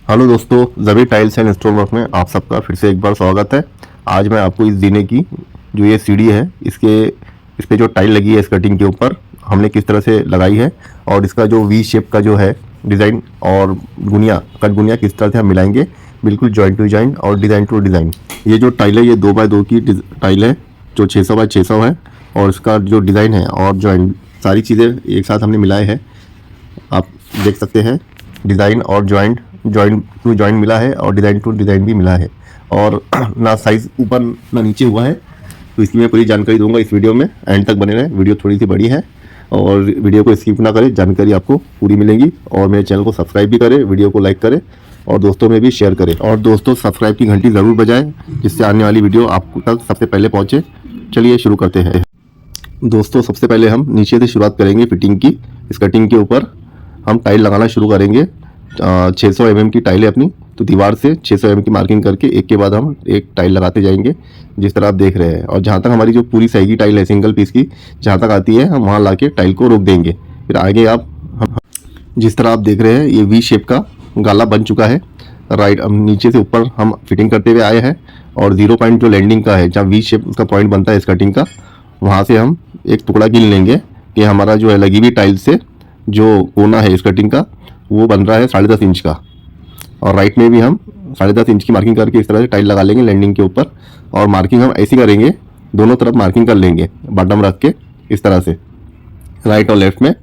Hello दोस्तों, ज़बी tiles and stone work में आप सबका फिर से एक बार स्वागत है। आज मैं आपको इस जीने की जो ये सीढ़ी है इस पे जो टाइल लगी है इस कटिंग के ऊपर हमने किस तरह से लगाई है और इसका जो वी शेप का जो है डिज़ाइन और कट गुनिया किस तरह से हम मिलाएंगे, बिल्कुल जॉइंट टू जॉइंट और डिज़ाइन टू डिज़ाइन। ये जो टाइल है ये 2x2 की टाइल है जो 600x600 है और इसका जो डिज़ाइन है और जॉइंट सारी चीज़ें एक साथ हमने मिलाए हैं। आप देख सकते हैं डिज़ाइन और जॉइंट टू जॉइंट मिला है और डिज़ाइन टू डिज़ाइन भी मिला है और ना साइज़ ऊपर ना नीचे हुआ है। तो इसकी मैं पूरी जानकारी दूंगा इस वीडियो में, एंड तक बने रहें। वीडियो थोड़ी सी बड़ी है और वीडियो को स्किप ना करें, जानकारी आपको पूरी मिलेगी। और मेरे चैनल को सब्सक्राइब भी करें, वीडियो को लाइक करें और दोस्तों में भी शेयर करें। और दोस्तों सब्सक्राइब की घंटी ज़रूर बजाएं जिससे आने वाली वीडियो आपको तक सबसे पहले पहुँचे। चलिए शुरू करते हैं। दोस्तों सबसे पहले हम नीचे से शुरुआत करेंगे फिटिंग की। इस कटिंग के ऊपर हम टाइल लगाना शुरू करेंगे। 600 mm की टाइल है अपनी, तो दीवार से 600 mm की मार्किंग करके एक के बाद हम एक टाइल लगाते जाएंगे जिस तरह आप देख रहे हैं। और जहाँ तक हमारी जो पूरी सही की टाइल है सिंगल पीस की जहाँ तक आती है हम वहाँ लाके टाइल को रोक देंगे। फिर आगे हम जिस तरह आप देख रहे हैं ये वी शेप का गाला बन चुका है। राइट नीचे से ऊपर हम फिटिंग करते हुए आए हैं और 0 पॉइंट जो लैंडिंग का है जहाँ वी शेप उसका पॉइंट बनता है इस कटिंग का, वहाँ से हम एक टुकड़ा गिन लेंगे कि हमारा जो है लगी हुई टाइल से जो कोना है इस कटिंग का वो बन रहा है 10.5 इंच का। और राइट में भी हम 10.5 इंच की मार्किंग करके इस तरह से टाइल लगा लेंगे लैंडिंग के ऊपर। और मार्किंग हम ऐसी करेंगे, दोनों तरफ मार्किंग कर लेंगे बॉटम रख के इस तरह से राइट और लेफ्ट में।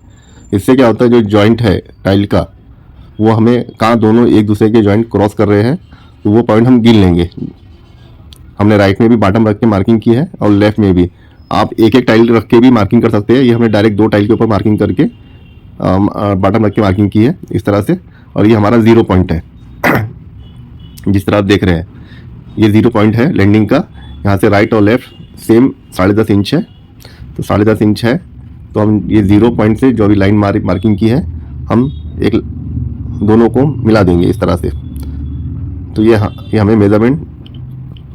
इससे क्या होता है जो जॉइंट है टाइल का वो हमें कहाँ दोनों एक दूसरे के जॉइंट क्रॉस कर रहे हैं तो वो पॉइंट हम गिन लेंगे। हमने राइट में भी बॉटम रख के मार्किंग की है और लेफ्ट में भी आप एक एक टाइल रख के भी मार्किंग कर सकते हैं। ये हमने डायरेक्ट 2 टाइल के ऊपर मार्किंग करके बॉटम रख के मार्किंग की है इस तरह से। और ये हमारा 0 पॉइंट है जिस तरह आप देख रहे हैं ये 0 पॉइंट है लैंडिंग का। यहाँ से राइट और लेफ्ट सेम 10.5 इंच है, तो 10.5 इंच है तो हम ये 0 पॉइंट से जो भी लाइन मार्किंग की है हम एक दोनों को मिला देंगे इस तरह से। तो ये हमें मेजरमेंट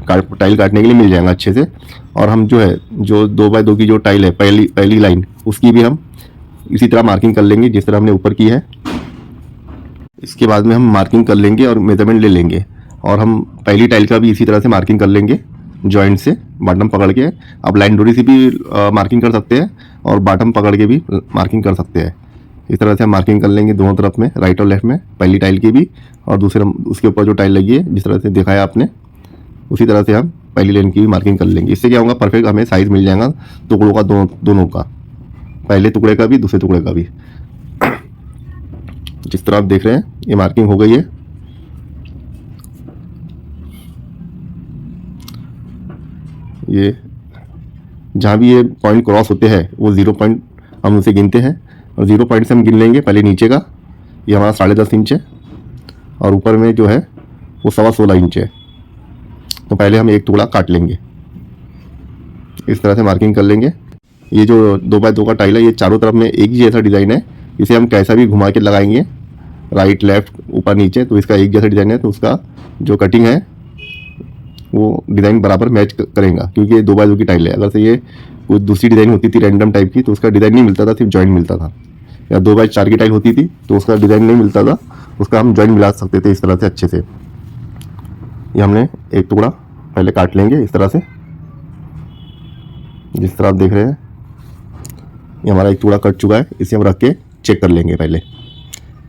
टाइल काटने के लिए मिल जाएगा अच्छे से। और हम जो है जो 2x2 की जो टाइल है पहली लाइन उसकी भी हम इसी तरह मार्किंग कर लेंगे जिस तरह हमने ऊपर की है। इसके बाद में हम मार्किंग कर लेंगे और मेजरमेंट ले लेंगे और हम पहली टाइल का भी इसी तरह से मार्किंग कर लेंगे जॉइंट से बॉटम पकड़ के। आप लाइन डोरी से भी मार्किंग कर सकते हैं और बॉटम पकड़ के भी मार्किंग कर सकते हैं। इस तरह से हम मार्किंग कर लेंगे दोनों तरफ में, राइट और लेफ्ट में, पहली टाइल की भी और दूसरे उसके ऊपर जो टाइल लगी है जिस तरह से दिखाया आपने उसी तरह से हम पहली लाइन की भी मार्किंग कर लेंगे। इससे क्या होगा परफेक्ट हमें साइज़ मिल जाएगा टुकड़ों का दोनों का, पहले टुकड़े का भी दूसरे टुकड़े का भी। जिस तरह आप देख रहे हैं ये मार्किंग हो गई है। ये जहाँ भी ये पॉइंट क्रॉस होते हैं वो 0 पॉइंट हम उसे गिनते हैं और 0 पॉइंट से हम गिन लेंगे पहले नीचे का, ये हमारा 10.5 इंच है और ऊपर में जो है वो 16.25 इंच है। तो पहले हम एक टुकड़ा काट लेंगे, इस तरह से मार्किंग कर लेंगे। ये जो 2x2 का टाइल है ये चारों तरफ में एक ही जैसा डिज़ाइन है, इसे हम कैसा भी घुमा के लगाएंगे राइट लेफ्ट ऊपर नीचे तो इसका एक जैसा डिज़ाइन है, तो उसका जो कटिंग है वो डिज़ाइन बराबर मैच करेगा क्योंकि ये 2x2 की टाइल है। अगर से ये कोई दूसरी डिज़ाइन होती थी रैंडम टाइप की तो उसका डिज़ाइन नहीं मिलता था, सिर्फ जॉइंट मिलता था। या 2x4 की टाइल होती थी तो उसका डिज़ाइन नहीं मिलता था, उसका हम जॉइंट मिला सकते थे इस तरह से अच्छे से। ये हमने एक टुकड़ा पहले काट लेंगे इस तरह से, जिस तरह आप देख रहे हैं ये हमारा एक टुकड़ा कट चुका है। इसे हम रख के चेक कर लेंगे पहले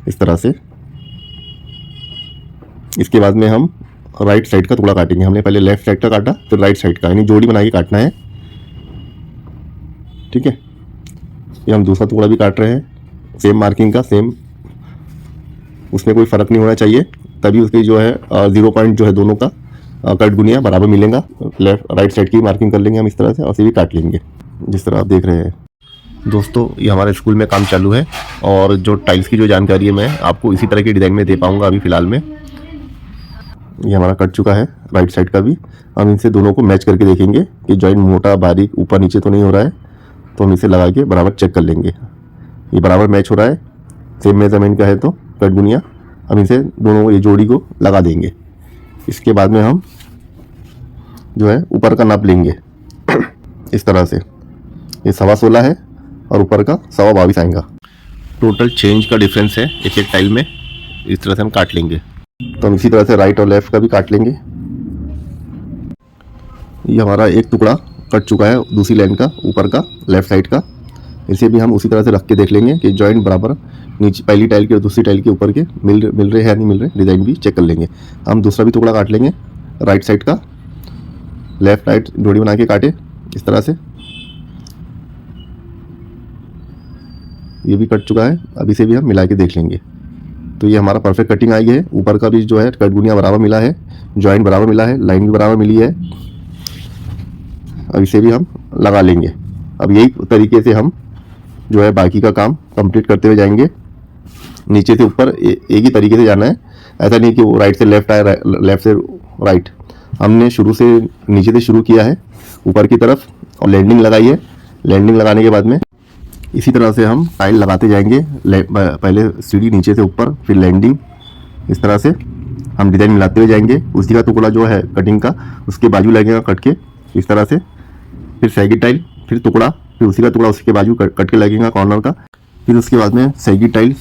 इस तरह से। इसके बाद में हम राइट साइड का टुकड़ा काटेंगे। हमने पहले लेफ्ट साइड का काटा फिर राइट साइड का, यानी जोड़ी बना के काटना है, ठीक है। ये हम दूसरा टुकड़ा भी काट रहे हैं सेम मार्किंग का, सेम, उसमें कोई फ़र्क नहीं होना चाहिए, तभी उसकी जो है 0 पॉइंट जो है दोनों का कट गुनिया बराबर मिलेगा। लेफ्ट राइट साइड की मार्किंग कर लेंगे हम इस तरह से और इसे भी काट लेंगे जिस तरह आप देख रहे हैं। दोस्तों ये हमारे स्कूल में काम चालू है और जो टाइल्स की जो जानकारी है मैं आपको इसी तरह के डिज़ाइन में दे पाऊंगा अभी फ़िलहाल में। ये हमारा कट चुका है राइट साइड का भी। हम इनसे दोनों को मैच करके देखेंगे कि जॉइंट मोटा बारीक ऊपर नीचे तो नहीं हो रहा है, तो हम इसे लगा के बराबर चेक कर लेंगे। ये बराबर मैच हो रहा है, सेम मेजरमेंट का है तो कट गुनिया। हम इसे दोनों ये जोड़ी को लगा देंगे। इसके बाद में हम जो है ऊपर का नाप लेंगे इस तरह से। ये 16.25 है और ऊपर का 22.25 आएगा। टोटल 6 इंच का डिफरेंस है एक एक टाइल में, इस तरह से हम काट लेंगे। तो हम इसी तरह से राइट और लेफ्ट का भी काट लेंगे। ये हमारा एक टुकड़ा कट चुका है दूसरी लाइन का, ऊपर का लेफ्ट साइड का। इसे भी हम उसी तरह से रख के देख लेंगे कि जॉइंट बराबर नीचे पहली टाइल के और दूसरी टाइल के ऊपर के मिल रहे हैं या नहीं मिल रहे, डिज़ाइन भी चेक कर लेंगे। हम दूसरा भी टुकड़ा काट लेंगे राइट साइड का, लेफ्ट राइट जोड़ी बना के काटे इस तरह से। ये भी कट चुका है, अब इसे भी हम मिला के देख लेंगे। तो ये हमारा परफेक्ट कटिंग आई है। ऊपर का भी जो है कट गुनिया बराबर मिला है, जॉइंट बराबर मिला है, लाइन भी बराबर मिली है। अब इसे भी हम लगा लेंगे। अब यही तरीके से हम जो है बाकी का काम कंप्लीट करते हुए जाएंगे। नीचे से ऊपर एक ही तरीके से जाना है, ऐसा नहीं कि वो राइट से लेफ्ट आए लेफ्ट से राइट। हमने शुरू से नीचे से शुरू किया है ऊपर की तरफ और लैंडिंग लगाई है। लैंडिंग लगाने के बाद में इसी तरह से हम टाइल लगाते जाएंगे। पहले सीढ़ी नीचे से ऊपर, फिर लैंडिंग, इस तरह से हम डिज़ाइन मिलाते हुए जाएंगे। उसी का टुकड़ा जो है कटिंग का उसके बाजू लगेगा कट के इस तरह से, फिर सैगी टाइल, फिर टुकड़ा, फिर उसी का टुकड़ा उसके बाजू कट के लगेगा कॉर्नर का। फिर उसके बाद में सैगी टाइल,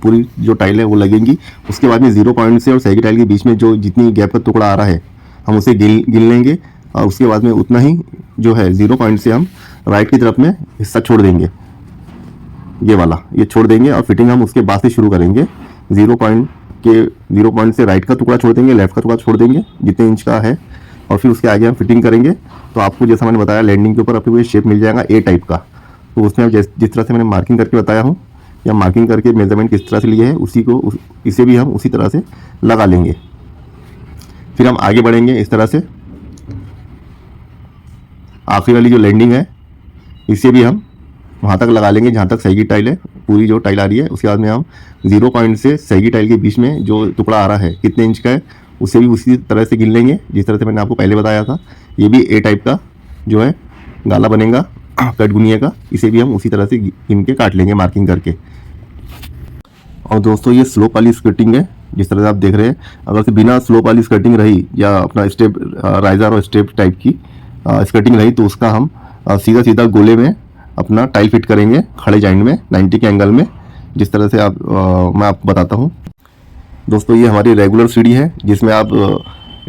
पूरी जो टाइल है वो लगेंगी। उसके बाद में 0 पॉइंट से और सैगी टाइल के बीच में जो जितनी गैप का टुकड़ा आ रहा है हम उसे गिन लेंगे। और उसके बाद में उतना ही जो है 0 पॉइंट से हम राइट की तरफ में हिस्सा छोड़ देंगे, ये वाला ये छोड़ देंगे। और फिटिंग हम उसके बाद से शुरू करेंगे। 0 पॉइंट से राइट का टुकड़ा छोड़ देंगे, लेफ्ट का टुकड़ा छोड़ देंगे जितने इंच का है, और फिर उसके आगे हम फिटिंग करेंगे। तो आपको जैसा मैंने बताया लैंडिंग के ऊपर आपको ये शेप मिल जाएगा ए टाइप का। तो उसमें आप जिस तरह से मैंने मार्किंग करके बताया हूँ या मार्किंग करके मेजरमेंट किस तरह से लिए है इसे भी हम उसी तरह से लगा लेंगे। फिर हम आगे बढ़ेंगे इस तरह से। आखिरी वाली जो लैंडिंग है इसे भी हम वहाँ तक लगा लेंगे जहाँ तक सैगी टाइल है, पूरी जो टाइल आ रही है। उसके बाद में हम 0 पॉइंट से सैगी टाइल के बीच में जो टुकड़ा आ रहा है कितने इंच का है उसे भी उसी तरह से गिन लेंगे जिस तरह से मैंने आपको पहले बताया था। ये भी ए टाइप का जो है गाला बनेगा कट गुनिया का, इसे भी हम उसी तरह से गिन के काट लेंगे मार्किंग करके। और दोस्तों ये स्लोप वाली स्कर्टिंग है जिस तरह से आप देख रहे हैं। अगर से बिना स्लोप वाली स्कर्टिंग रही या अपना स्टेप राइजर और स्टेप टाइप की स्कर्टिंग रही तो उसका हम सीधा सीधा गोले में अपना टाइल फिट करेंगे खड़े जॉइंट में 90 के एंगल में, जिस तरह से मैं आपको बताता हूँ। दोस्तों ये हमारी रेगुलर सीढ़ी है जिसमें आप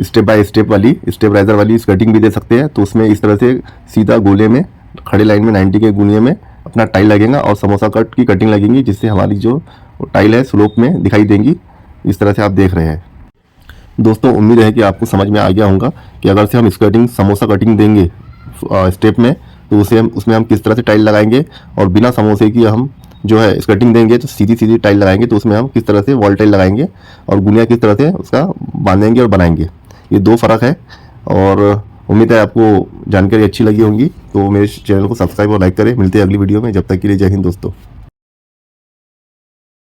स्टेप बाय स्टेप वाली स्टेप राइजर वाली स्कर्टिंग भी दे सकते हैं। तो उसमें इस तरह से सीधा गोले में खड़े लाइन में 90 के गुनिये में अपना टाइल लगेगा और समोसा कट की कटिंग लगेगी, जिससे हमारी जो टाइल है स्लोप में दिखाई देंगी। इस तरह से आप देख रहे हैं। दोस्तों उम्मीद है कि आपको समझ में आ गया होगा कि अगर से हम स्कर्टिंग समोसा कटिंग देंगे स्टेप में तो उसमें हम किस तरह से टाइल लगाएंगे, और बिना समोसे की हम जो है स्कर्टिंग देंगे तो सीधी सीधी टाइल लगाएंगे तो उसमें हम किस तरह से वॉल टाइल लगाएंगे और गुनिया किस तरह से उसका बांधेंगे और बनाएंगे। ये 2 फ़र्क है। और उम्मीद है आपको जानकारी अच्छी लगी होंगी। तो मेरे चैनल को सब्सक्राइब और लाइक करें। मिलते हैं अगली वीडियो में, जब तक के लिए जय हिंद दोस्तों।